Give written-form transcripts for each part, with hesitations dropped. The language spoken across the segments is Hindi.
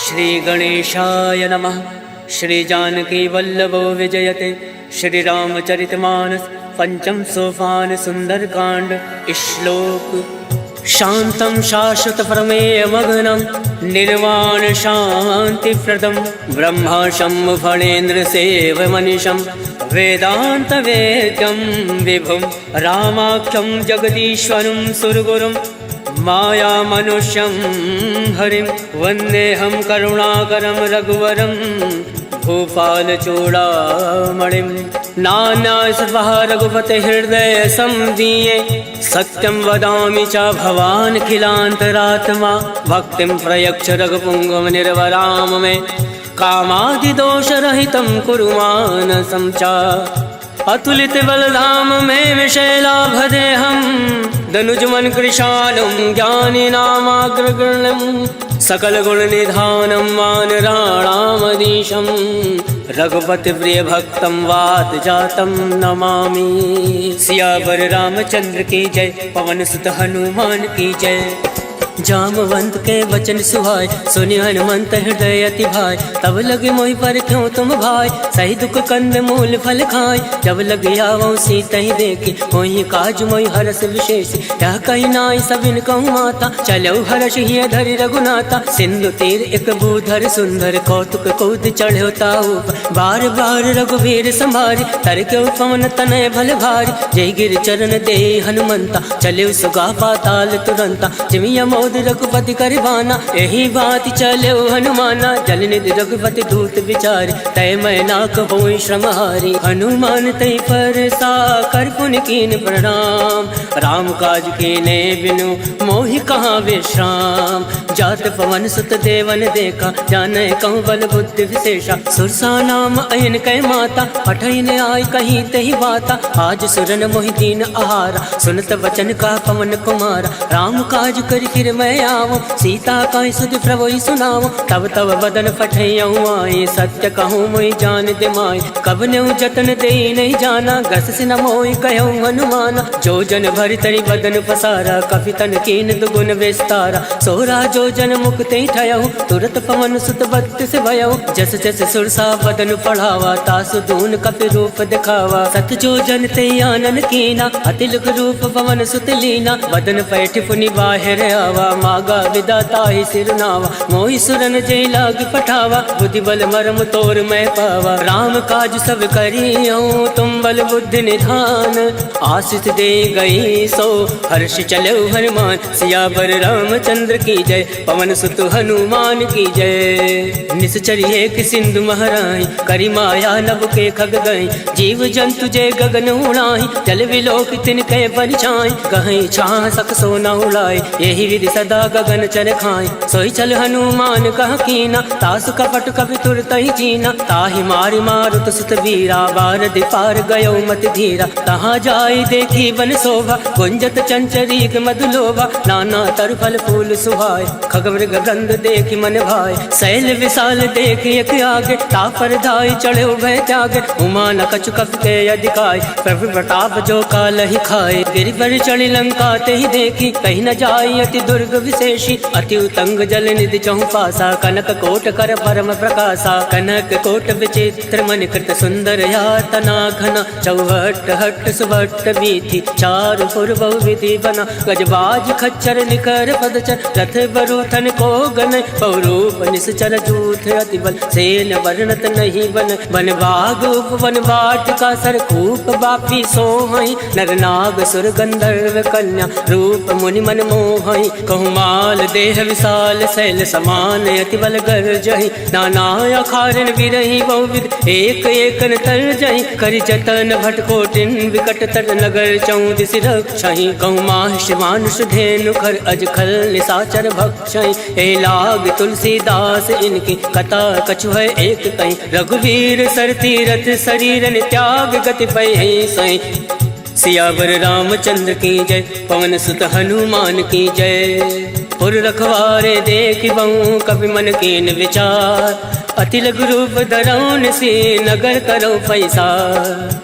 श्री गणेशाय नमः। श्री जानकी वल्लभो विजयते। श्री रामचरितमानस पंचम सोपान सुंदरकांड। श्लोक शांतं शाश्वत प्रमेय मग्नं निर्वाण शांति प्रदम ब्रह्माशं फणेन्द्र सेव मनीषं वेदांत वेद्यं विभुं रामाख्यं जगदीश्वरं सुरगुरुं माया मनुष्यं हरिं वन्देऽहं करुणाकरं रघुवरं भूपाल चूड़ामणिं। नान्यासुतः रघुपते हृदय संदीये सत्यं वदामि च भवान् खिलान्तरात्मा भक्तिं प्रयच्छ रघुपुङ्गव निर्वराम मे कामादिदोषरहितं कुरु मानसं च। अतुलित बलधाम में विशैलाभदेहं दनुजमन कृशालं ज्ञानिनामाग्रगण्यं सकल गुण निधानं वानराणामधीशं रघुपति प्रिय भक्तं वात जातं नमामि। सियावर रामचंद्र की जय। पवन सुत हनुमान की जय। जामवंत के वचन सुहाय सुनि हनुमंत हृदय अति भाई। तब लगे मोहि पर क्यों तुम भाई सही दुख कंद मूल फल खाय। जब लगे आवो सीता ही देखी मोहि काज मोहि हरस विशेष। यह कही नाई सबिन कहूँ माता चलो हर्ष ही धरि रघुनाथा। सिंधु तीर एक भूधर सुंदर कौतुक कूद चढ़ो ताऊ बार बार रघुवीर संभारी तर क्यों पवन तनय भल भारी। जय गिर चरण दे हनुमंता चले सुगा पाताल तुरंता। जिमिया मोद रघुपति करबाना यही बात चले हनुमाना। जल निधि रघुपति दूत विचार तय मैं नाक होई श्रमहारी। हनुमान तय पर सा कर पुन कीन प्रणाम राम काज कीने बिनु मोहि कहाँ विश्राम। जात पवन सुत देवन देखा जाने कहूँ बल बुद्धि विशेषा। सुरसा नाम अयन कै माता पठन आय कहीं तही बाता। आज सुरन मोहि दीन आहारा सुनत वचन का पवन कुमारा। राम काज कर फिर मैं आवो सीता का सुध प्रभु सुनाओ। तब तब बदन फटैयऊँ आए सत्य कहूँ मोहि जान दे माय। कब न्यू जतन दे नहीं जाना गस से न मोहि कहूँ हनुमाना। जो जन भरि तरि बदन पसारा कपि तन कीन दुगुन विस्तारा। सोरा जो जन मुक्ति ठयऊ तुरत पवन सुत बत्तीस भयऊ। जस जस सुरसा बदन पढ़ावा तासु दून कपि रूप दिखावा। सत जो जन ते आनन कीना अतिलुक रूप पवन सुत लीना। बदन पैठ पुनि बाहिर आवा मागा विदाता ही सिरनावा। मोहि सुरन जय लाग पठावा बुद्धि बल मरम तोर मैं पावा। राम काज सब करियो तुम बल बुद्धि निधान। आशीष दे गई सो हर्ष चलो हनुमान। सियावर रामचंद्र की जय। पवन सुत हनुमान की जय। निश्चर एक सिंधु महराई करी माया नभ के खग गई। जीव जंतु जय गगन उड़ाई जल विलोक तिनके परिछाई। गहई छाह सक सोना उड़ाई यही विधि सदा गगन चर खाई। सोई चल हनुमान कह कीना तासु कपट कपि तुरत ही जीना। ताहि मारि मारुत सुत वीरा बारदि पार गयो मति धीरा। तहाँ जाई देखी वन शोभा गुंजत चंचरीक मधुलोभा। नाना तर फल फूल सुहाय खगमृग गंध देखी मन भाई। शैल विशाल देखी एक आगे तापर धाई चढ़े भय त्यागे। उमा न कछु कपि के अधिकाय प्रभु प्रताप जो काल ही खाए। गिरि पर चढ़ी लंका ते ही देखी कहीं न जाई अति दुर्ग विशेषी। अति उतंग जल निधि चहु पासा कनक कोट कर परम प्रकाशा। कनक कोट विचित्र मन कृत सुंदर यातना घना। चौहट हट सुभट बीथी चारु पुर बहु विधि बना। गजबाज खच्चर निकर पदचर रथ बरूथन को गन। पौरूप निश्चर जूथ अति बल सेन वर्णत नहीं बन। वन बाग उपवन वाटिका सरकूप बापी सोहई। नर नाग सुर गंधर्व कन्या रूप मुनि मन मोहई। कहूँ माल देह विशाल शैल समान अति बल गर्जहि। नाना अखारन विरहि बहुविध एक एक तर जहि। करि जतन भटकोटिन विकट तर नगर चौदिस रक्षहि। कहूँ माहिष मानुष धेनु खर अज खल निशाचर भक्षहि। ए लाग तुलसीदास इनकी कथा कछु है एक कहीं। रघुवीर सर तीरथ शरीरन त्याग गति पै सही। सियावर रामचंद्र की जय। पवन सुत हनुमान की जय। पुर रखवारे देख बहु कवि मन कीन विचार। अति लघु रूप धरौन से नगर करो पैसा।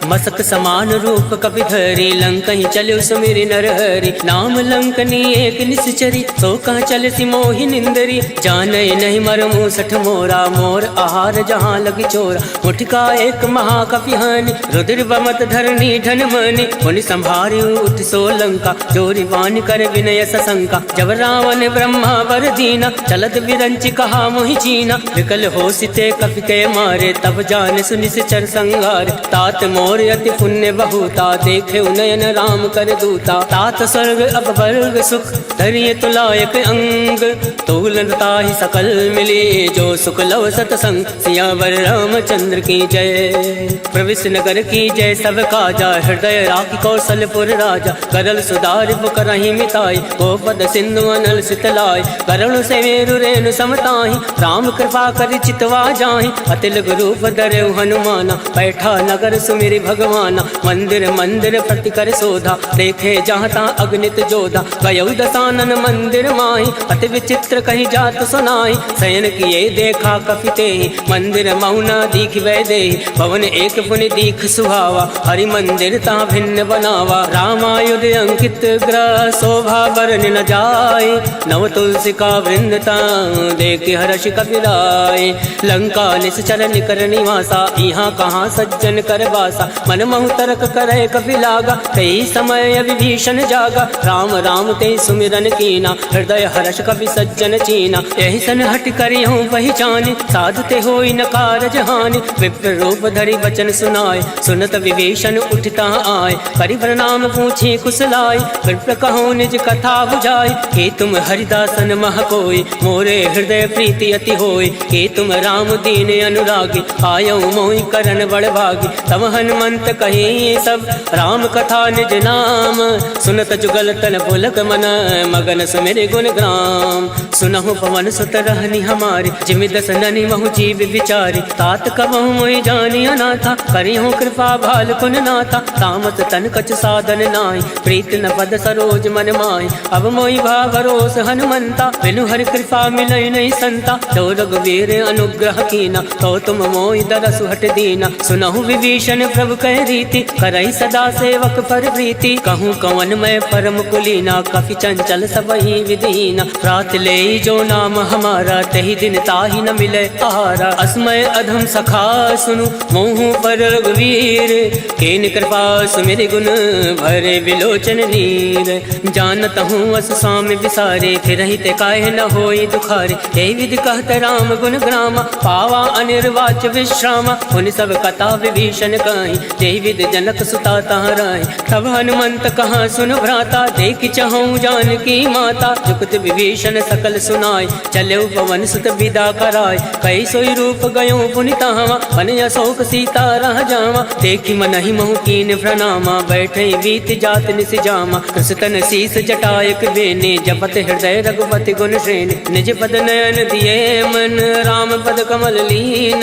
मसक समान रूप कपि धरी लंकहि चलो सुमिरि नरहरि। नाम लंकनी एक निश्चरी सो कह चल सी मोहि निंदरी। जाने नहीं मर मूसठ मोरा मोर आहार जहाँ लगी चोरा। मुठका एक महाकपि हानि रुद्र बमत धरनी धन मनि। मुनि संभारी उठ सो लंका जोरी वान कर विनय सशंका। जब रावण ब्रह्मा वर दीना चलत विरंच कहा मोहि चीना। विकल हो सिते कपि के मारे तब जान सुनि चर संगार। तात मोर अति पुण्य बहुता देखे नयन राम कर दूता। तात स्वर्ग अब वर्ग सुख धरिय तुलायक अंग। तूलता ही सकल मिली जो सुख लव सतसंग। सियावर रामचंद्र की जय प्रविश नगर की जय सब काजा। हृदय राखी कौशलपुर राजा करल सुधार करही मिताई। गोपद सिंधु अनल सितलाई करुण से मेरु रेणु समताही। राम कृपा कर चितवा जाहि अतिल रूप धरे हनुमाना। बैठा नगर सुमिरि भगवाना मंदिर मंदिर प्रति कर शोधा। देखे जहाँ तहाँ अग्नित जोधा गयौ दसानन मंदिर माही। अति विचित्र कहीं जात सुनाई शयन किए देखा कपिते। मंदिर मौना दीख वै दे भवन एक पुनि दीख सुहावा। हरि मंदिर ता भिन्न बनावा रामायुध अंकित ग्रह। शोभा बरन न जाए नव तुलसी का वृंदता देख हर्ष कपिराय। लंका निश्चर निकर निवासा यहाँ कहाँ सज्जन कर बासा। मन महु तर्क करे कपि लागा कई समय विभीषण जागा। राम राम ते सुमिरन कीना हृदय हर्ष कपि सज्जन चीना। यही सन हट करी हूँ पहचानी साधु ते होई न कारज हानि। विप्र रूप धरि वचन सुनाए सुनत विभीषण उठता आए। करि प्रणाम पूछी कुशलाय विप्र कहो निज कथा बुझाई। के तुम हरिदासन मह कोई मोरे हृदय प्रीति अति होई। के तुम राम दीन अनुरागी आयो मोहि करन बड़ भागी। तब हनुमंत कही सब राम कथा निज नाम। सुनत जुगल तन पुलक मन मगन सुमिरि गुण ग्राम। सुनहु पवन सुत रहनी हमारी जिमि दस ननि महु जीव विचारी। तात कबहु मोहि जानी अनाथा करिहु कृपा भाल कुन नाथा। तामस तन कछ साधन नाहि प्रीत न पद सरोज मन माहि। अब मोहि भा भरोस हनुमंता बिनु हरि कृपा मिलै नहीं संता। तो रघुवीर अनुग्रह कीना तो तुम मोहि दरसु हट दीना। सुनहु विभीषण प्रभु कह रीति करई सदा सेवक पर प्रीति। कहूँ कवन मैं परम कुलीना कपि चंचल सबहि विदीना। रात ले जो नाम हमारा तही दिन ताहि न मिले आहारा। अस्मय अधम सखा सुनु मोहु पर रघुवीर। केन कृपा सुमिरि गुण भरे विलोचन नीर। जानत हूँ अस स्वामी विसारे फिर ते काहे न होई दुखारे। यही विधि कहत राम गुण ग्रामा पावा अनिर्वाच विश्रामा। उन सब कथा विभीषण कहीं यही विधि जनक सुता तहाँ रही। तब हनुमंत कहाँ सुन भ्राता देख चहु जानकी माता। जुगत विभीषण सकल सुनाय चले पवन सुत विदा कराय। कई सोई रूप गयो पुनि तहाँ मन अशोक सीता रह जावा। देखी मन ही महु कीन प्रणामा बैठे बीत जात निस जामा। कृष्ण शीस जटायक बेने जपत हृदय रघुपति गुण श्रेणी। निज पद नयन दिए मन राम पद कमल लीन।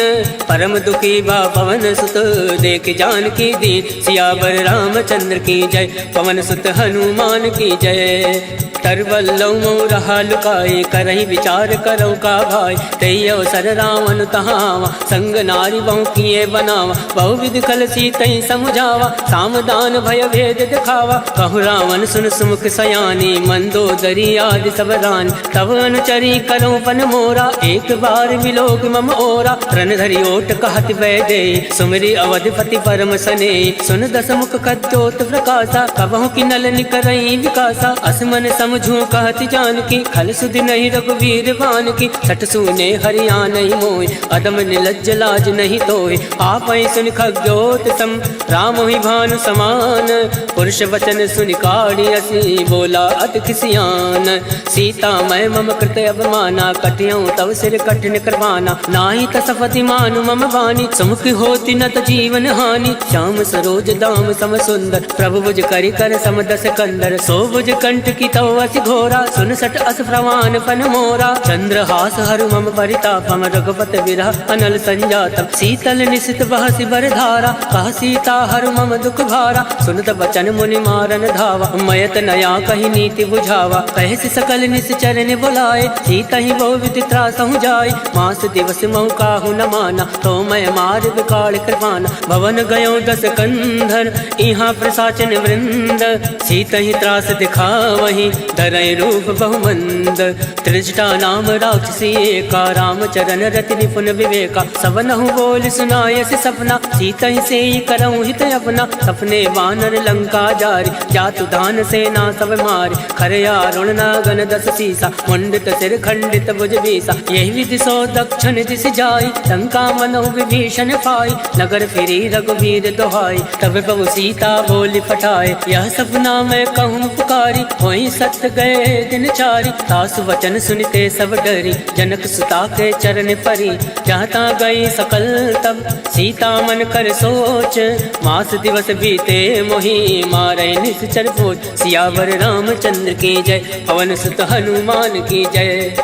परम दुखी बा पवन सुत देख जानकी दीन। सियावर रामचंद्र की जय पवन सुत हनुमान की जय। तरवल्लौ मोह रहा लुकाए करही विचार करो का भाई। तई अवसर रावण तहावा संग नारी बहु किए बनावा। बहु विधि खल सीतई समुझावा सामदान भय भेद दिखावा। कहु रावण सुन सुमुख सयानी मंदोदरी आदि सब रानी। तब अनुचरी करो पन मोरा एक बार विलोक मम ओरा। रण धरि ओट कहत वै दे सुमिरि अवधिपति परम सने। सुन दस मुख कद्योत प्रकाशा कबहु की नल निकरई विकासा। असमन समझू कहत जानकी खल सुधि नहीं रघुवीर बान की। सट सुने हरिया नहीं मोय अदम निलज्ज लाज नहीं तोय। आप सुन खग्योत सम राम ही भानु समान। पुरुष वचन सुन काढ़ी असी बोला अति खिसियान। सीता मैं मम कृत अवमाना कटियों तव सिर कठिन करवाना। नाही तसपति मानु मम वाणी सुमुख होती न त जीवन हानि। श्याम सरोज दाम सम सुंदर प्रभु बुझ करि कर समदस कंदर। सो बुझ कंठ की तो असी घोरा, सुन सट अस प्रवान फन मोरा। चंद्रहास हरु मम परितापम, रघुपति विरह अनल संजातम। शीतल निशित बहसि बर धारा, कह सीता हरु मम दुख भारा। सुनत बचन मुनि मारन धावा, मयत नया कही नीति बुझावा। कहसि सकल निश्चर ने बुलाए, सीता ही बहु विधि त्रासहु जाय। मास दिवस महु काहू न माना, तो मैं मार विकाल कृपाना। भवन गयो दस कंधर, इहाँ प्रसाचन वृंद। सीता ही त्रास दिखावही, धरय रूप बहुमंद। त्रिजटा नाम राक्षसी एका, रामचरण रति निपुण विवेका। सबनहु बोल सुनायसि सपना, सीता ही से करऊँ हित अपना। सपने वानर लंका जारी, जातु दान सेना सब मारी। खरया रुण नागन दस सीसा, मुंडित सिर खंडित भुज बीसा। यही विधि सो दक्षिण दिश जाई, लंका मनो विभीषण पाई। नगर फिरी रघुवीर दोहाई, तब प्रभु सीता बोली पठाए। यह सपना मैं कहूँ पुकारी, वही सत्य गए दिन चारी। सासु वचन सुनते सब डरी, जनक सुता के चरण परी। जहाँ गई सकल तब, सीता मन कर सोच। मास दिवस बीते मोही, मारे निश्चर भोज। सियावर रामचंद्र की जय, पवन सुत हनुमान की जय।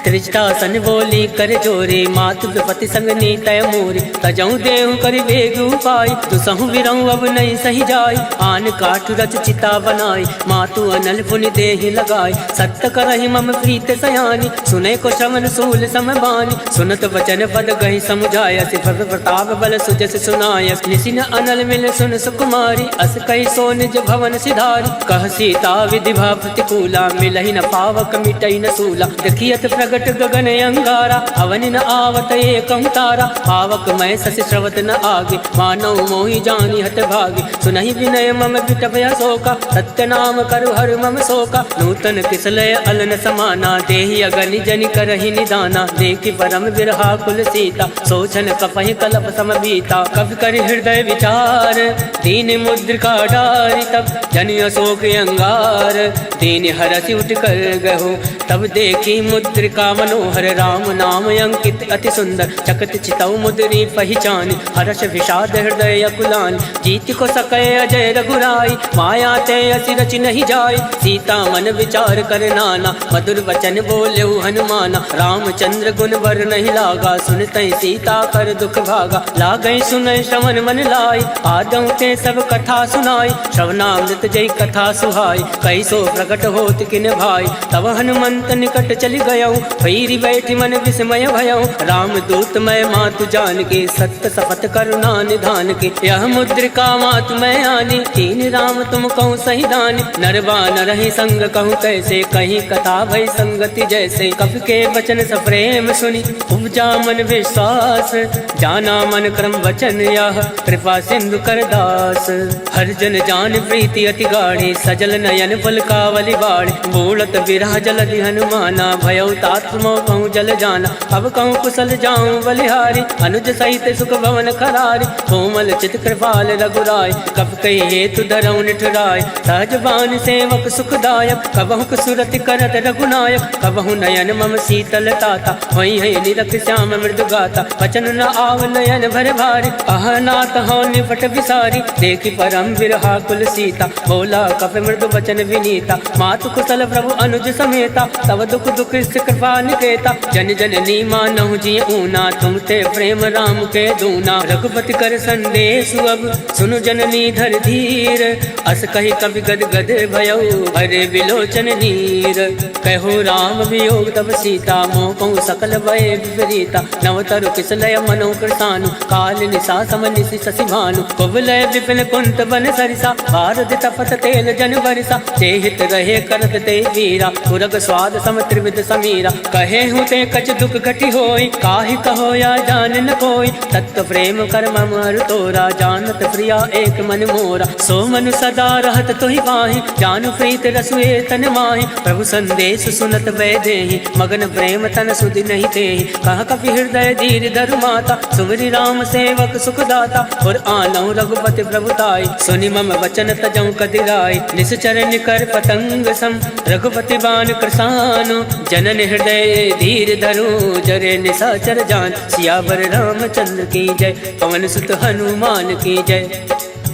त्रिजटा सन बोली कर जोरे, मातु विपति संग नीतय मोरे। तजऊ देहु कर वेग उपाय, दुसहु विरहु अब नहीं सही जाय। आन काठ रच चिता बनाई, मातु अनल पुनि देहि लगाई। सत्य करहि मम प्रीत सयानी, सुने को श्रवण सूल समबानी। सुनत वचन पद गहि समुझाय, सिफर प्रताप बल सुजस सुनाय। निसिन अनल मिल सुन सुकुमारी, अस कहि सो निज भवन सिधारी। कह सीता विधि भा प्रतिकूला, मिलहि न पावक मिटई न सूला। देखियत प्रगट गगन अंगारा, अवनि न आवत एकं तारा। पावक मैं शशि श्रवत न आगे, मानव मोहि जानी हत भागे। सुनहि विनय मम विटपय शोका, सत्य नाम करु हर मम शोका। नूतन किसलय अलन समाना, देहि अगनि जनि करहि निदाना। देखि परम विरहा कुल सीता, सोचन कपहि कलप सम बीता। कवि कर हृदय विचार, दीन मुद्रिका डारि। तब जनि अशोक अंगार, दीन हरसि उठ कर गहो। तब देखी मुद्रिका मनोहर, राम नाम अंकित अति सुंदर। चकत चितौ मुद्री पहचानी, हर्ष विषाद हृदय अकुलानी। जीत को सकै अजय रघुराई, माया ते असी रचि नहीं जाय। सीता मन विचार कर नाना, मधुर वचन बोलेउ हनुमाना। रामचंद्र गुण वर नहीं लागा, सुनतै सीता कर दुख भागा। लागै सुनय श्रवण मन लाई, आदौ ते सब कथा सुनाई। श्रवणामृत जय कथा सुहाई, कैसो प्रकट होत किन भाई। तब हनुमंत निकट चली गयऊ, भैरी बैठी मन विस्मय भयऊ। राम दूत मैं मातु जान के, सत्य शपथ करुणा निधान के। यह मुद्रिका मातु मैं आनी, तीन राम तुम कहूँ सही दानी। नरवा न रही संग कहूँ कैसे, कहीं कथा भई संगति जैसे। कवि के वचन सप्रेम सुनी, उपजा मन विश्वास। जाना मन क्रम वचन यह, कृपा सिंधु कर दास। हर जन जान प्रीति अति गाढ़ी, सजल नयन पलकावली बाढ़। बूढ़त विरह जलधि हनुमाना, भयउ तात मोह कहूँ जल जाना। अब कहूँ कुशल जाऊँ बलिहारी, अनुज सहित सुख भवन खरारी। कोमल चित कृपाल रघुराय, कब कही हेतु धरऊ निठुराय। सहज बान सेवक सुखदायक, कबहु सुरति करत रघुनायक। कबहु नयन मम शीतल ताता, वही है निरख श्याम मृदु गाता। वचन न आव नयन भर भारी, अहनाथ हो निपट विसारी। देखी परम विरहा कुल सीता, बोला कप मृदु वचन विनीता। मातु कुशल प्रभु अनुज समेता, तब दुख दुख कृपा निकेता। जन जननी मानहु जी ऊना, तुम ते प्रेम राम के दूना। रघुपति कर संदेश अब, सुनु जननी धर धीर। अस कही कवि गद गद भयऊ, भरे विलोचन नीर। कहो राम वियोग तब सीता, मोह कहूँ सकल भय विपरीता। नवतरु किसलय मनो कृतानु, काल निशा सम निशि शशि भानु। कुबलय विपिन कुंत बन सरिसा, भारत तपत तेल जन बरिसा। जेहित रहे करत ते वीरा, पुरग स्वाद सम त्रिविध समीरा। कहे हूँ ते कछ दुख घटी होई, काहि कहो या जान न कोई। तत्व प्रेम कर मम अरु तोरा, जानत प्रिया एक मन मोरा। सो मनु सदा रहत तोहि पाहि, जानु प्रीत रसुए तन माहि। प्रभु संदेश सुनत वै देहि, मगन प्रेम तन सुधि नहीं तेहि। कह कपि हृदय धीर धरु माता, सुमरि राम सेवक सुखदाता। और आनौ रघुपति प्रभुताई, सुनि मम वचन तजौ कदिराई। निश्चर निकर पतंग सम, रघुपति बान कृसानु। जनन हृदय धीर धरु, जरे निशाचर जान। सियावर रामचंद्र की जय, पवन सुत हनुमान की जय।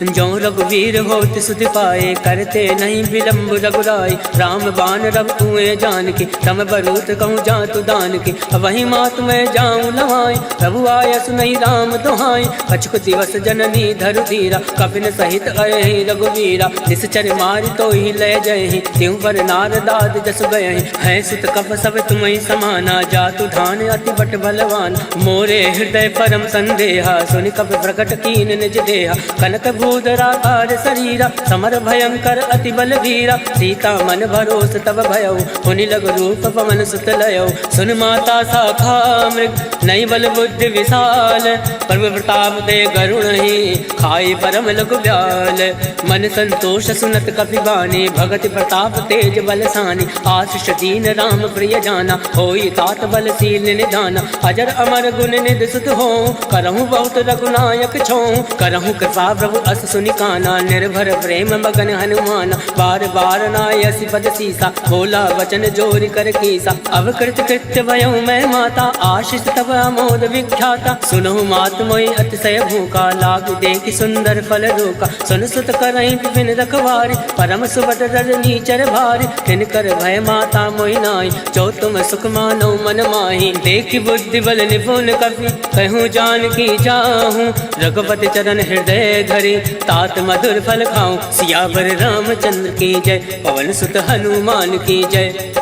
जो रघुवीर होत सुधि पाए, करते नहीं विलम्ब रघुराई। राम बाण रब कुएं जान के, तम बरूत कहूँ जातु दान के। वही मात मैं जाऊँ लवाई, प्रभु आय सुनई राम दुहाई। कछुक दिवस जननी धरु धीरा, कपिन सहित अहि रघुवीरा। निश्चर मारि तो ही लय जय, त्यों पर नारदाद जस गए। है सुत कप सब तुम्हें समाना, जातु धान अति बट बलवान। मोरे हृदय परम संदेहा, सुनि कप प्रकट कीन निज देहा। कनक भूधराकार शरीरा, समर भयंकर अति बल वीरा। सीता मन भरोस तब भयउ, पुनि लग रूप पवन सुत लयउ। सुन माता शाखा मृग, नई बल बुद्धि विशाल। प्रभु प्रताप दे गरुण ही, खाई परम लघु ब्याल। मन संतोष सुनत कपि बानी, भगति प्रताप तेज बलसानी। आशीष दीन राम प्रिय जाना, होई तात बलशील निधाना। अजर अमर गुण निधि सुत हो, करहूँ बहुत रघुनायक छो। करहूँ कृपा प्रभु अस सुनि काना, निर्भर प्रेम मगन हनुमाना। बार बार नायसि पद सीसा, बोला वचन जोरि कर कीसा। अब कृत कृत्य भयउ मैं माता, आशीष तब अमोद विख्याता। सुनहु मात मोहि अतिशय भूखा, लाग देखि सुंदर फल रूका। सुन सुत करहीं विपिन रखवारी, परम सुबत रजनी चर भारी। तिनकर भय माता मोहि नाई, जो तुम सुख मानो मन माही। देखि बुद्धि बल निपुण कपि, कहूँ जानकी जाहूँ। रघुपति चरण हृदय धरि, तात मधुर फल खाऊं। सियावर रामचंद्र की जय, पवन सुत हनुमान की जय।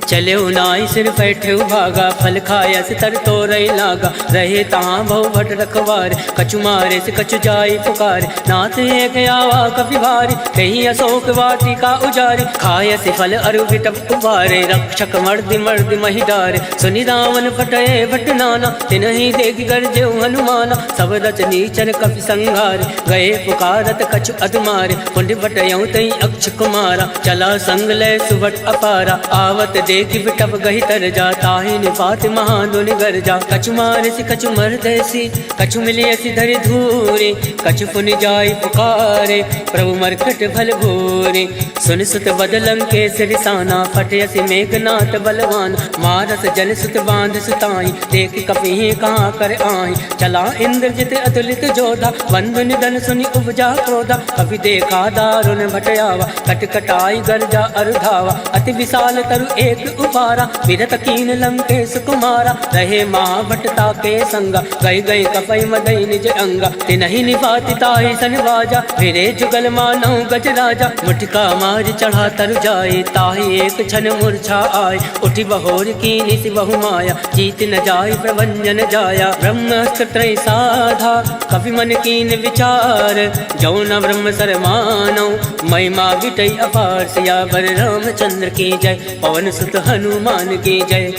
चले नाई सिर बैठे भागा, फल खाया से तर तो रही लागा। रहे तहाँ बहु भट रखवार, कछु मारे से कछु जाई पुकार। नाथ एक आवा कपि भारी, कहीं अशोक वाटिका उजारे। खाय से फल अरु विटप उबारे, रक्षक मर्दि मर्दि महि डारे। सुनि रावण फटये भट नाना, तिनहि देखि गर्जेउ हनुमाना। सब रचनी चर कपि संघारे, गए पुकारत कछु अधमारे। पुण्य बटयउ तई अक्ष कुमारा, चला संग लय सुभट अपारा। आवत देखि बिटप गहि तर जा, ताहि निपात महादुनि गर जा। कछु मारे से कछु मरदेसी, कछु मिलियसि धरि धूरे। कछु पुनि जाई पुकारे, प्रभु मरकट भल भूरे। सुन सुत बदलं के सिरसाना, फटयसि मेघनाथ बलवान। मारस जन सुत बांध सुताई, देखि कपि कहाँ कर आही। चला इंद्रजित अतुलित जोधा, बंधु निधन सुनि उपजा क्रोधा। कपि देखा दारुण भटयावा, कटकटाई गर्जा अरुधावा। अति विशाल तरु एक उपारा, विरत कीन लंकेश कुमारा। रहे महाभटता के संगा, गई गई कपई मदई निज अंगा। तिनहि निपाति ताहि सन बाजा, फिरे जुगल मानव गज राजा। मुठिका मार चढ़ा तर जाए, ताहि एक क्षण मूर्छा आए। उठि बहोर कीनि सि बहु माया, जीत न जाय प्रभंजन जाया। ब्रह्मास्त्र त्रय साधा, कपि मन कीन विचार। जौ न ब्रह्म सर मानौ, महिमा विटई अपार। सियावर रामचंद्र की जय, पवन सुत हनुमान की जय।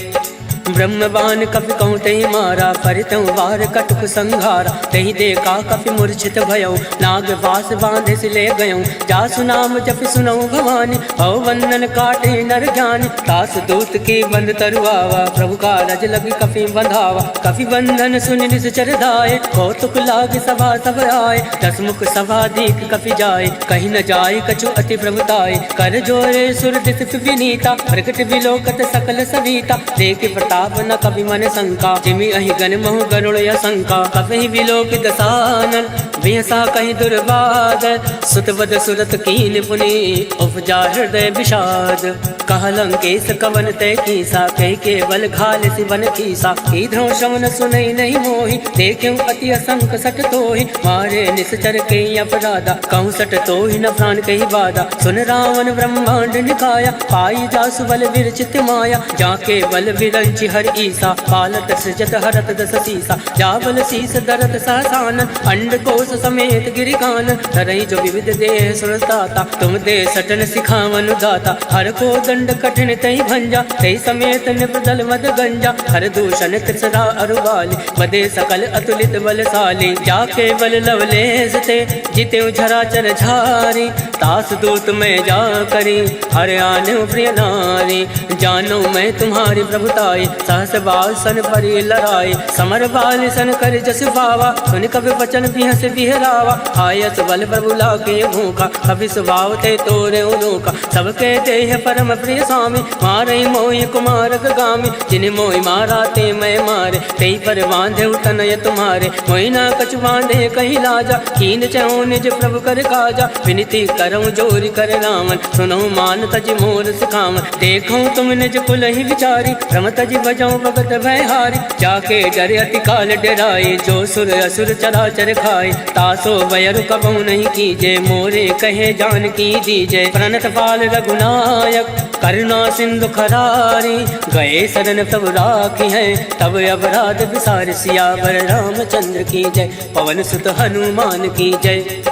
ब्रह्मबान कपि कहूँ तहि मारा, परितौ वार कटुक संघारा। तहि देखा कपि मूर्छित भयउ, नाग वास बांधे से ले गयउ। जासु नाम जपि सुनऊ भवानी, भव बंधन काटे नर ज्ञानी। तास दूत की बंद तरुआवा, प्रभु का रज लगी कपि बंधावा। कपि बंधन सुनि निश्चर धाये, कौतुक लाग सभा सब आए। दस मुख सभा दीख कपि जाए, कहीं न जाय कछु अति प्रभुताय। कर जोरे सुर दिस विनीता, प्रकट विलोकत सकल सविता। देख प्रताप न कपि मन शंका, जिमि अहि गण महु गरुड़ असंका। कपि विलोक दसानन, बिहसा कहीं दुर्बाद। सुत बद सुरत कीन पुनि, उपजा हृदय विषाद। कह लंकेश कवन तय कीसा, कह के बल घाल सिवन कीसा। कीधरो श्रवण सुनई नहीं मोहि, देखियो अति असंक सट तोहि। मारे निश्चर के अपराधा, कहूँ सट तोहि न प्राण कही बाधा। सुन रावण ब्रह्मांड निकाया, पाई जासु बल विरचित माया। जाके बल विरंचि हर ईसा, पालत सृजत हरत दस सीसा। जाबल शीस दरत सहसान, अंड कोश समेत गिरिकान। धरई जो विविध देह सुरताता, तुम दे सटन सिखावन दाता। हर को दंड कठिन तई भंजा, तई समेत निपदल मद गंजा। हर दूषण त्रिसरा अरुबाली, बदे सकल अतुलित बलशाली। जाके बल लवलेस ते, जिते झरा चर झारी। तास दूत में जा करी, हर आने प्रिय नारी। जानो मैं तुम्हारी प्रभुताई, सहस बाल सन परि लड़ाई। समर बाल सन कर जस पावा, सुन कभी बचन बिहस बिहरावा। आयस बल प्रभु लाके भूखा, कभी स्वभाव ते तोरे उनोका। सबके देह परम प्रिय स्वामी, मारई मोहि कुमार गामी, जिन मोहि मारा ते मैं मारे, कई पर बांधे तनय तुम्हारे, मोहि न कछु बांधे कही लाजा, कीन चहु निज प्रभु कर काजा, विनती करऊँ जोरि कर रामन, सुनहु मान तज मोर सिखावन, देखूँ तुम निज कुल ही विचारी, रम तज बजाऊँ भगत भय हारी, जाके डरे अति काल डराए, जो सुर असुर चराचर खाए, तासो वयरु कबहु नहीं कीजे, मोरे कहे जान की दीजे, प्रणत पाल रघुनायक करुणा सिंधु खरारी, गए शरण तब राखी है, तब अपराध विसार, सियावर रामचंद्र की जय, पवन सुत हनुमान की जय।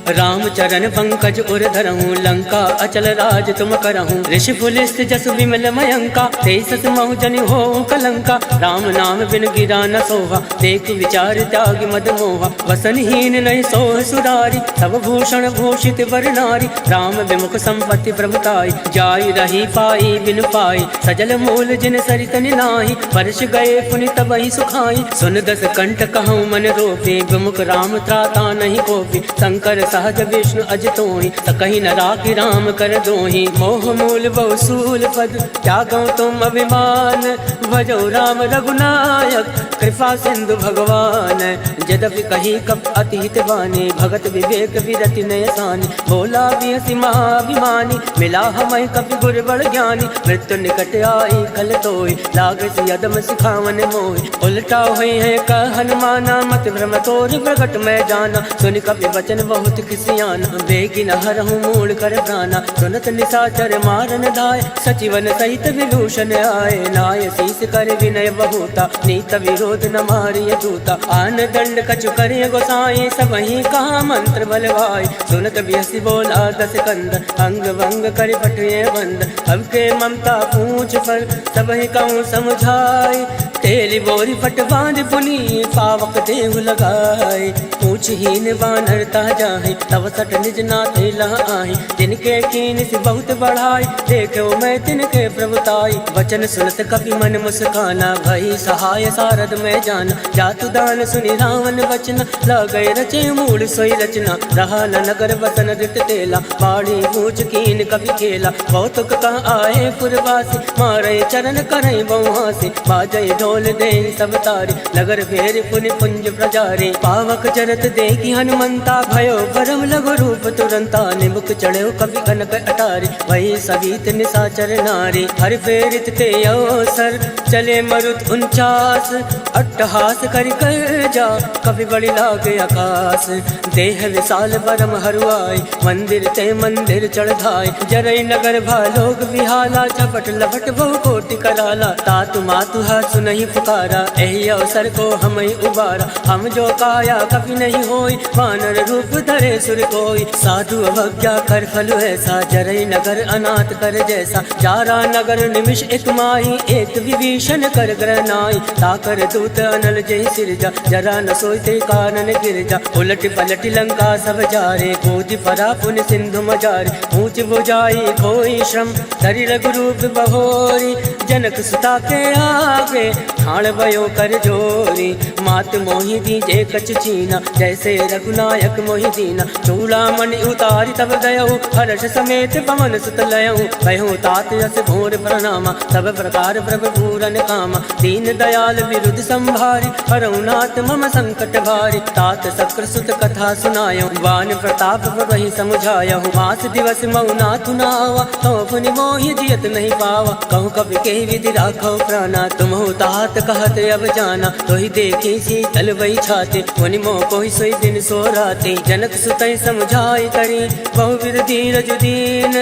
राम चरण पंकज उर धरहूँ, लंका अचल राज तुम करहूँ, ऋषि पुलिस जस विमल मयंका, तेसस महु जनि हो कलंका, राम नाम बिन गिरा न सोहा, देख विचार त्याग मद मोहा, वसनहीन नहीं सोह सुरारी, सब भूषण भूषित वर नारी, राम विमुख संपत्ति प्रभुताई, जाय रही पाई बिन पाई, सजल मूल जिन सरित निनाहि, वर्ष गए पुनि तबहि सुखाई, सुन दस कंठ कहूँ मन रोपे, विमुख राम त्राता नहीं कोपी, शंकर सहज विष्णु अजतोहि, सकहि न राखि राम कर दोहि, मोह मूल बहु सूल पद, त्यागौ तुम अभिमान, भजो राम रघुनायक, कृपा सिंधु भगवान, यद्यपि कही कप अति हित बानी, भगत विवेक विरति नय सानी, बोला बिहसि महाभिमानी, मिला हमहि कपि गुर बड़ ज्ञानी, मृत्यु निकट आई खल तोहि, लागस यदम सिखावन मोहि, उलटा हुई है कह हनुमाना, मत भ्रम तोर प्रगट मैं जाना, सुनि कपि वचन बहुत किसियाना, बेगी न हरहूँ मूल कर प्राणा, सुनत निशाचर मारन धाय, सचिवन सहित विभूषण आए, नाय शीस कर विनय बहुता, नीत विरोध न मारिय दूता, आन दंड कछु करे गोसाई, सबहि कहा मंत्र बलवाई, सुनत बिहसि बोला दस कंद, अंग भंग कर पटिए बंद, अब के ममता पूछ पर सबहि कहूँ समझाई, तेली बोरी पट बांध पुनी, पावक देहु लगाए, पूछहीन बानर जाहि, तब सट निज नाथे लह आहि, जिनके कीन से बहुत बढ़ाई, देखो मैं तिनके प्रभुताई, वचन सुनत कपि मन मुस्काना, भई सहाय सारद में जाना, जातु दान सुनि रावण वचन, लगै रचे मूल सोई रचना, रहा न नगर बसन रित तेला, बाड़ी पूछ कीन कपि खेला, कौतुक कह आए पुरवासी, मारे चरण करई बहुहासी, बाजय ढोल दे सब तारी, नगर फेर पुनि पुंज प्रजारी, पावक चरत देखी हनुमंता, भयो परम लघु रूप तुरंता, निमुख चढ़ो कवि कनक अटारी, वही सवित निशाचर नारी, हर प्रेरित ते अवसर, चले मरुत 49, अट्टहास करि कर जा, कवि बड़ी लागे आकाश, देह विशाल परम हरुआई, मंदिर ते मंदिर चढ़ धाय, जरई नगर भालोक विहाला, झपट लपट बहु कोटि कराला, तातु मातु सुनहि पुकारा, एहि अवसर को हमहि उबारा, हम जो काया कभी नहीं होई, वानर रूप धरे सुर कोई, साधु अवज्ञा कर फल ऐसा, जरई नगर अनाथ कर जैसा, जारा नगर निमिष एक माही, एक विभीषण कर ग्रह नाई, ताकर दूत अनल जय सिरजा, जरा न सोते कानन गिरजा, उलट पलट लंका सब जारे, कूद परा पुन सिंधु मजारे, ऊंच बुझाई कोई श्रम, धरि रघुरूप बहोरी, जनक सुता के आगे, ठाण भयो कर जोरी, मात मोहि दीजे कछ चीना, जैसे रघुनायक मोहि दीना, चूड़ामणि उतारी तब गयऊ, हर्ष समेत पवन सुत लयऊ, कहो तात यस घोर प्रणामा, सब प्रकार प्रभु पूरन कामा, दीन दयाल विरुद्ध संभारी, हरऊ नाथ मम संकट भारी, तात शक्र सुत कथा सुनायऊ, वान प्रताप वही समुझायऊ, मास दिवस मऊ नाथु नावा, कहो पुनि मोहि जियत नहीं पावा, कहूँ कवि के विधि राखो प्राणा, तुम हो तात कहत अब जाना, तोहि देखी शीतल वही छाते, मुनि मोह कोहि सोई दिन सो राते, जनक सुतई समझाई करी, बहुविध धीरज दीन,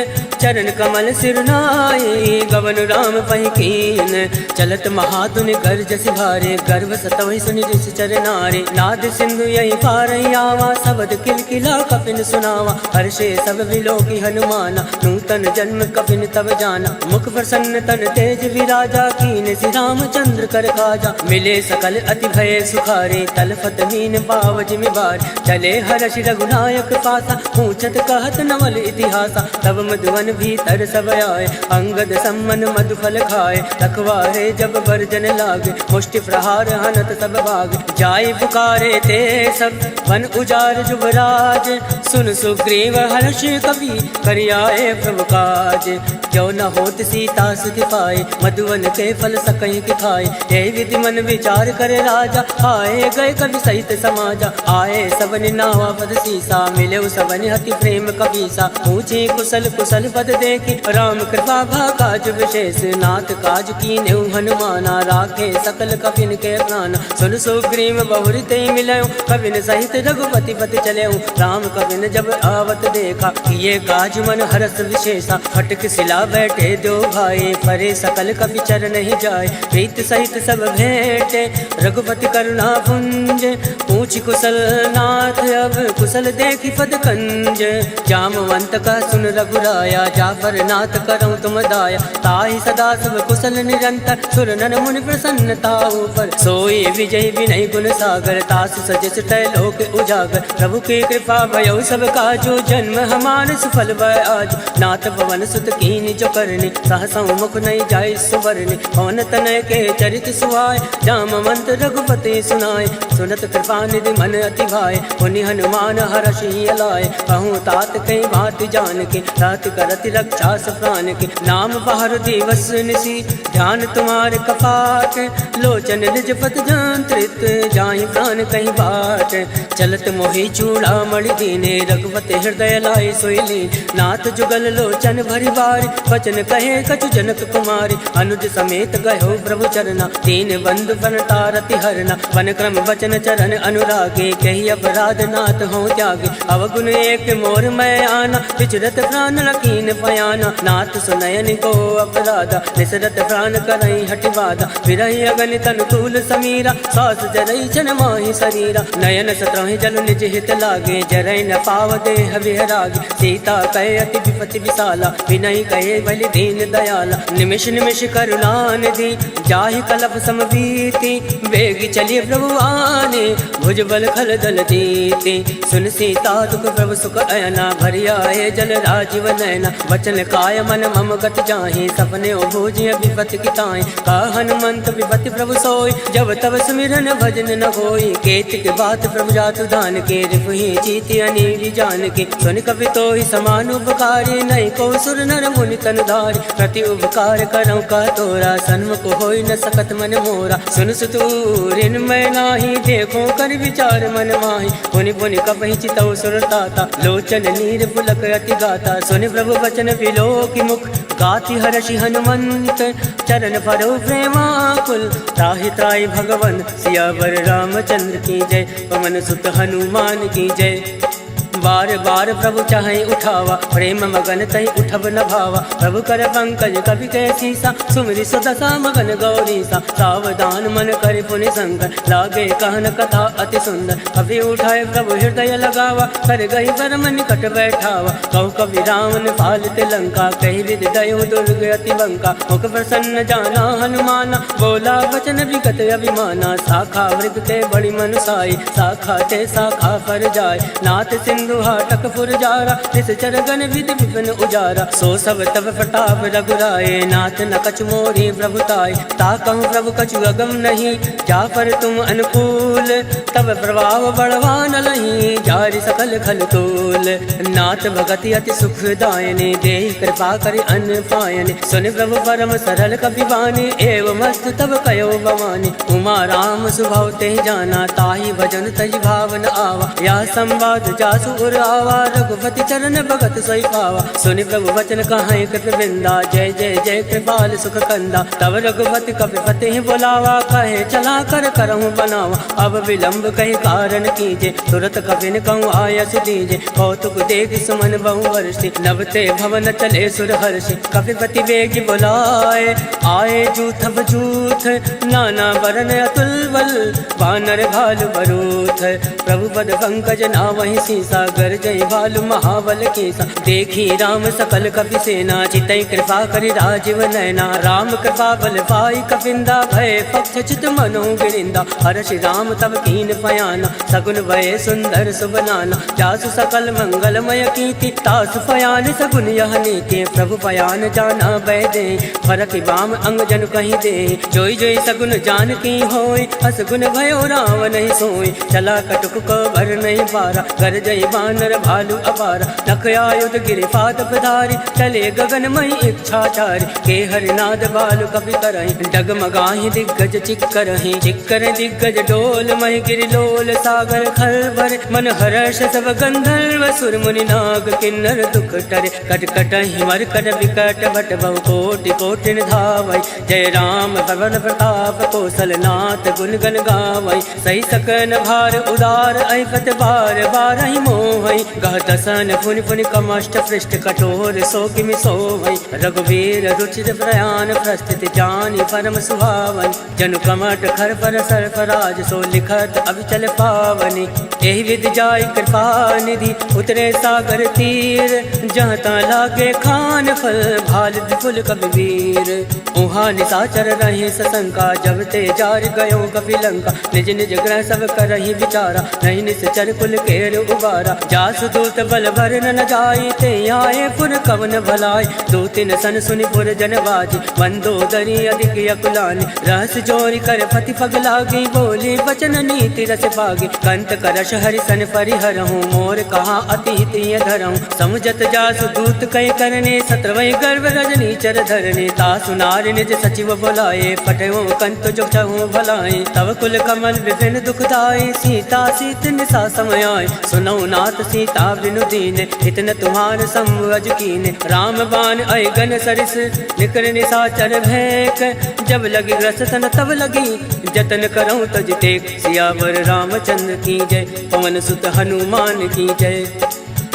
चरण कमल सिर नाई, गवन राम पहि कीन, चलत महाधुनि गर्ज सिभारे, गर्भ सतवहि सुनि ऋषि चर नारे, नाद सिंधु यही पार आवा, शब्द किलकिला कपिन सुनावा, हर्षे सब विलोकी हनुमाना, नूतन जन्म कपिन तब जाना, मुख प्रसन्न तन तेज विराजा, कीन श्री रामचंद्र कर काजा, मिले सकल अति भय सुखारे, तलफत मीन पाव जिमि बार, चले हर्षि रघुनायक पासा, पूछत कहत नवल इतिहासा, तब मधुवन हनुमान भीतर सब आए, अंगद सम्मन मधुफल खाए, रखवारे जब बरजन लागे, मुष्टि प्रहार हनत सब भाग, जाय पुकारे ते सब वन उजार जुबराज, सुन सुग्रीव हर्ष कवि करियाए प्रभु काज, क्यों न होत सीता सुखि पाए, मधुवन के फल सकहीं कि खाए, हे विधि मन विचार करे राजा, आए गए कवि सहित समाजा, आए सबनि नावा पद सीसा, मिले सबनि हति प्रेम कबीसा, पूछे कुशल कुशल पद देखी, राम कृपा भा काज विशेष, नाथ काज कीन्हु हनुमाना, राखे सकल कपिन के प्राण, सुन सुग्रीव बहुरि ते मिलयो, कपिन सहित रघुपति पति चलयो, राम कपिन जब आवत देखा, किए काज मन हरस विशेषा, फटक सिला बैठे दो भाई, परे सकल कपि चरण ही जाए, प्रीत सहित सब भेंटे, रघुपति करुणा पुंज, पूछ कुशल नाथ अब कुशल देखी पद कंज, जामवंत का सुन रघुराया, जाफर नाथ करऊं तुम दाया, ताहि सदा सब कुशल निरंतर, सुर नर मुनि प्रसन्नता ऊपर, सोई विजय विनय गुण सागर, तास सजस तय लोक उजागर, प्रभु की कृपा भयो सब काजो, जन्म हमार सुफल भय आज, नाथ पवन सुत कीनि जो करनी, सहसा मुख नहीं जाय सुवरनी, पवन तनय के चरित सुहाय, जामवंत रघुपति सुनाय, सुनत कृपा निधि मन अति भाय, पुनि हनुमान हरषि अलाय, कहूँ तात कई बात जान के, रात करति रक्षा प्राण के, नाम पहर दिवस निसी, ध्यान तुम्हारे कपाट, लोचन निज पत जंत्रित, जाहि प्राण कहीं बाट, चलत मोहि चूड़ा मणि दीने, रघुपति हृदय लाए सोइली, नाथ जुगल लोचन भरि बारी, वचन कहे कछु जनक कुमारी, अनुज समेत गयो प्रभु चरना, तीन बंधु बन तारति हरना, वन क्रम वचन चरण अनुरागे, कही अपराध नाथ हो त्यागे, अवगुण एक मोर मैं आना, विचरत प्राण लकीन पयाना, नाथ सुनयन को अपराधा, निसरत प्राण करई हटि बाधा, विरहि अगन तनुकूल समीरा, सास जरई छन माहि शरीरा, नयन सत्रहि जल निज हित लागे, जरई न पाव देह विहरागे, सीता कहे अति विपति विशाला, विनय कहे बलि दीन दयाला, निमिष निमिष करुणा निधि, जाहि कलप समबीति, वेग चलिए प्रभु आने, भुज बल खल दल जीते, सुन सीता दुख प्रभु सुख अयना, भरि आए जल राजीव नयना, वचन काय मन मम गत जाहि, सपने भोजिय विपति किताय, का हनुमंत विपति प्रभु सोई, जब तब सुमिरन भजन न होई, केतिक बात प्रभु जातु दान के, रिपुहि जीति अनीरि जान के, सुन कपि तोहि समान उपकारी, नहीं को सुर नर मुनि तन धारी, प्रति उपकार करऊं का तोरा, सन्मुख होई न सकत मन मोरा, सुन सुतूरिन मैं नाही, देखो कर विचार मन माही, पुनि पुनि कपहि चितौ सुर ताता, लोचन नीर पुलक अति गाता, सुनि प्रभु वचन बिलो की मुख, गाति हर्षि हनुमंत, चरण परो प्रेमाकुल, त्राहि त्राहि भगवन सियावर रामचंद्र की जय, पवन सुत हनुमान की जय, बार बार प्रभु चाहे उठावा, प्रेम मगन तहि उठब न भावा, प्रभु कर पंकज कवि के सीसा, सुमिरि सुदशा मगन गौरीसा, सावधान मन करे पुनि शंकर, लागे कहन कथा अति सुंदर, कवि उठाए प्रभु हृदय लगावा, कर गई परम निकट बैठावा, कहु कवि रावण पालित लंका, कही विधि दयो दुर्ग अति बंका, मुख प्रसन्न जाना हनुमाना, बोला वचन विगत अभिमाना, शाखा वृग के बड़ी मनुसाई, शाखा ते शाखा पर जाय, नाथ सिंधु हाटक पुरजारा, इस चरगन विधि विपिन उजारा, सो सब तब प्रताप रघुराए, नाथ न कछु मोरी प्रभुताय, ताकहु प्रभु कछु अगम नहीं, जा पर तुम अनुकूल, तब प्रभाव बढ़वान लही, जारि सकल खल तोल, नाथ भगति अति सुख दायने, देहि कृपा करि अन्न पायने, सुनि प्रभु परम सरल कपि बानी, एवं मस्त तब कयो भवानी, उमा राम सुभाव ते जाना, ताहि भजन तज भावन आवा, या संवाद जासु आवा, रघुपति चरण भगत सोई पावा, सुनि प्रभु वचन कहाई कृत वृंदा, जय जय जय कृपाल सुख कंदा, तब रघुपति कपिपति ही बुलावा, कहे चला कर करहूँ बनावा, अब विलंब कही कारण कीजे, तुरत कपिन कहूँ आयस दीजे, कौतुक देख सुमन बहु वर्षि, नभते भवन चले सुर हर्षि, कपिपति वेग बुलाए, आए जूथ बजूथ, नाना वरन अतुल बल, वानर भालु बरूथ, प्रभु पद पंकज नावहि सीसा, सागर जय भालु महाबल केसा। देखी राम सकल कपि सेना चितई कृपा करि राजीव नैना। राम कृपा बल पाई कपिंदा भय पक्ष चित मनो गिरिंदा। हर्ष राम तब कीन पयाना सगुन भय सुंदर सुबनाना। जासु सकल मंगलमय कीर्ति तासु पयान सगुन यह नीति। प्रभु पयान जाना बैदे फरक बाम अंग जन कहीं दे। जोई जोई सगुन जान की होय अस गुन भयो राम नहीं सोई। चला कटुक को भर नहीं पारा कर जय बानर भालू अपारा। नख आयुध गिरि पाद पधारी चले गगन मई इच्छाचारी। के हरिनाद बालु कपि करहि डगमगाहि दिग्गज चिक्करहि। चिक्कर दिग्गज डोल महि गिरि लोल सागर खल भरे। मन हर्ष सब गंधर्व सुर मुनि नाग किन्नर दुख टरे। कट कटहि मरकट विकट भट बहु कोटि कोटि धावै। जय राम पवन प्रताप कौशल नाथ गुण गण गावै। सही सकन भार उदार ऐपत बार बारहि मोहै। गह दसन पुनि पुनि कमष्ट पृष्ठ कठोर सो किमि सोवै। रघुवीर रुचिर प्रयाण प्रस्थित जानि परम सुहावन। जनु कमट खर पर सर्फराज सो लिखत अविचल पावनि। एहि विधि जाय कृपा निधि उतरे सागर तीर। जहाँ ता लागे खान फल भाल विपुल कबीर। उहाँ निशाचर रहे सशंका जब ते जार गयो कपिलंका। निज निज ग्रह सब करहि विचारा नहीं निश्चर कुल केर उबारा। जासु दूत बल भर न जाई ते आए पुर कवन भलाई। दो तीन सन सुनि पुर जन बाजी मंदोदरी अधिक अकुलानी। रहस जोरी कर पति पग लागी बोली बचन नीति रस पागी। कंत करश हरि सन परिहरहूँ मोर कहा अतीत धरहूँ। समुझत जासु दूत कई करने सत्रवै गर्भ रजनी चर धरने। तासु नारी निज सचिव बुलाए पटयो कंत जो चहु भलाए। तव कुल कमल विभिन्न दुखदाई सीता सीत निशा समय आए। सुनौ नाथ सीता बिनु दीन इतन तुम्हार संवज कीने। राम बाण अयगन सरिस निकर निशाचर भैक। जब लगी रस तन तब लगी जतन करऊँ तज टेक। सियावर रामचंद्र की जय पवन सुत हनुमान की जय।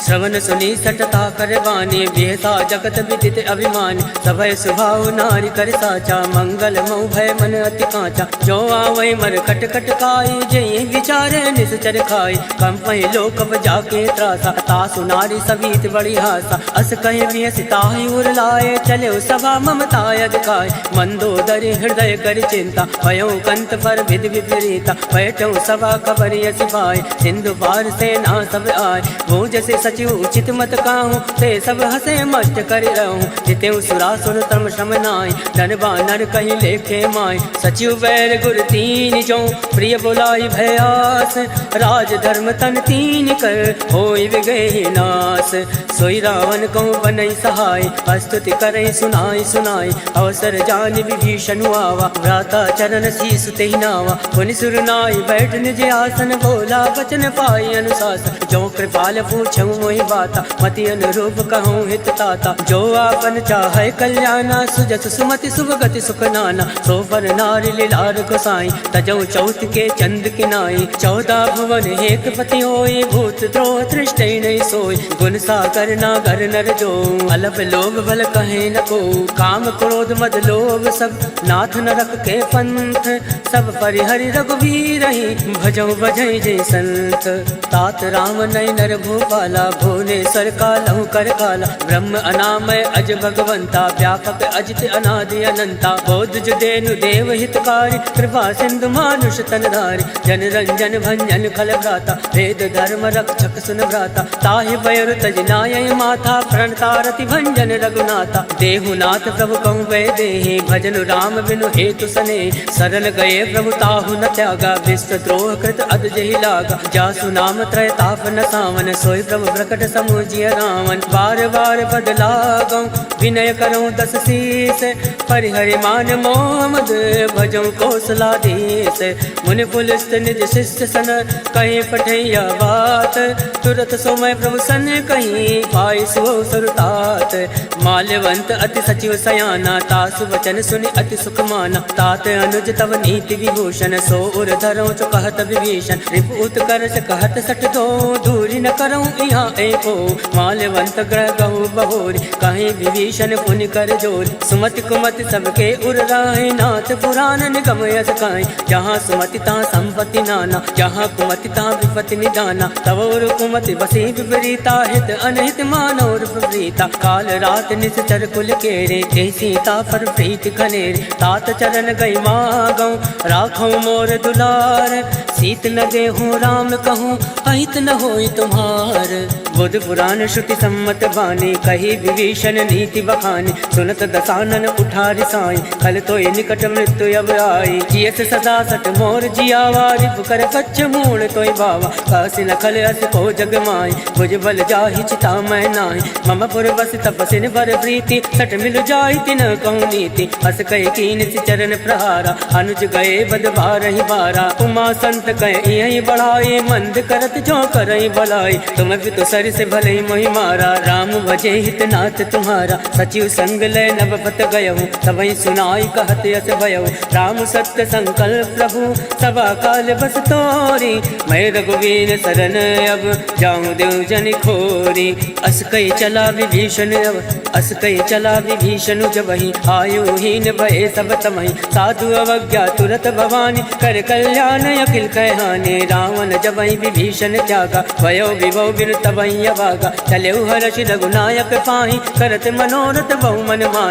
श्रवण सुनी सटता कर बानी बेहसा जगत विदित अभिमानी। सभय सुभाव नारी कर साचा मंगल मऊ भय मन अति कांचा। जो आवै मर कट कट काई जय विचारे निश्चर खाई। कंपहि लोक जाके त्रासा तासु नारी सवीत बड़ी हासा। अस कहे वियसिताहि उर लाए चले सभा ममताय दिखाए। मंदोदरी हृदय कर चिंता भयो कंत पर विधि विपरीता। बैठो सभा खबर यसी पाए सिंधु पार सेना सब आए। वो जैसे सचिव उचित मत काहूँ ते सब हसे मस्त कर रहूँ। जिते सुरासुर तम श्रम नाय धन बानर कहीं लेखे माय। सचिव बैर गुर तीन जो प्रिय बुलाई भयास। राज धर्म तन तीन कर होई विगहि नास। सोई रावण कहूँ बनई सहाय स्तुति करई सुनाई सुनाई। अवसर जान विभीषण आवा भ्राता चरण शीस तेहि नावा। पुनि सुर नाई बैठ निज आसन बोला वचन पाई अनुशासन। जो कृपाल पूछऊँ मोहि बाता मति अनुरूप कहूँ हित ताता। जो आपन चाहे कल्याणा सुजस सुमति शुभ गति सुख नाना। सो पर नारी लीलार गोसाई तजऊ चौथ के चंद किनाई। 14 भुवन हेक पति होई भूत द्रोह तृष्टि नहीं सोई। गुण सागर नागर नर जो अलप लोभ बल कहे न को। काम क्रोध मद लोभ सब नाथ न रख के पंथ। सब परिहरि रघुवीर ही भजऊ बजई जय संत। तात राम नय नर भूपाला भुवनेश्वर कालहु कर काला। ब्रह्म अनामय अज भगवंता व्यापक अजित अनादि अनंता। बोध जुदेनु देव हितकारी कृपा सिंधु मानुष तनधारी। जन रंजन भंजन खल भ्राता वेद धर्म रक्षक सुन भ्राता। ताहि बयर तज नाय माथा प्रणतारति भंजन रघुनाथा। देहुनाथ प्रभु कहूँ वै देहि भजन राम बिनु हेतु सने। सरल गए प्रभु ताहु न त्यागा विश्व द्रोह कृत अद जहि लागा। जासु नाम त्रय ताप न सावन सोई प्रभु प्रकट समुझिय रावण। बार बार बदला गौ विनय करऊँ 10 शीस। परिहरि मान मोह मद भजऊँ कौशलाधीश। मुनि पुलिस निज शिष्य सन कहीं पठैया बात। तुरत सोमय प्रभु सन कहीं पाई सुओ सुरतात। माल्यवंत अति सचिव सयाना तासु वचन सुनि अति सुख माना। तात अनुज तव नीति विभूषण सो उर धरो चो कहत विभीषण। रिपु उत्कर्ष कहत सठ दो दूरी न करऊं यहाँ एको। माल्यवंत ग्रह गहु बहोरी कहीं विभीषण पुनि कर जोरी। सुमति कुमति सबके उर राहे नाथ पुराण निगम यस काई। जहाँ सुमति तहाँ संपत्ति नाना जहाँ कुमति तहाँ विपत्ति निदाना। तव उर कुमति बसी विपरीता हित अनहित मानव विपरीता। काल रात निश्चर कुल केरे ते सीता पर प्रीत खनेरे। तात चरण गई मागऊं राखऊं मोर दुलार। सीत न देहूँ राम कहूँ अहित न होई तुम्हार। बुध पुराण श्रुति सम्मत बानी कही विभीषण नीति बखानी। सुनत दसानन उठारी साई कल तो निकट मृत्यु अब आई। जियस सदा सट मोर जियावा रिपु कर कच्छ मूल तोय बावा। कासी न खल अस को जग माई भुज बल जाहि चिता मैं नाही। मम पुर बस तपसिन बर प्रीति सट मिल जाहि तिन कहूँ नीति। हस कह कीन चरण प्रहारा अनुज गए बद बारहि बारा। उमा संत कह यही बढ़ाई मंद करत जो करई भलाई। तुम भी तो सर से भले मोहि मारा राम भजे हित नाथ तुम्हारा। सचिव संग लय नवपत गयहु सबई सुनाई कहत यस भयहु। राम सत्य संकल्प प्रभु सभा काल बस तोरी। मैं रघुवीर शरण अब जाऊं देव जन खोरी। अस कई चला विभीषण अब अस कई चला विभीषण जबहि। आयुहीन भय सब तमहि साधु अवज्ञा तुरत भवानी। कर कल्याण अखिल कहहाने रावण जबहि विभीषण त्यागा। भयो विभव बिन तबहि अभागा चले हर्ष रघुनायक पाहि। करत मनोरथ बहु मन माहि।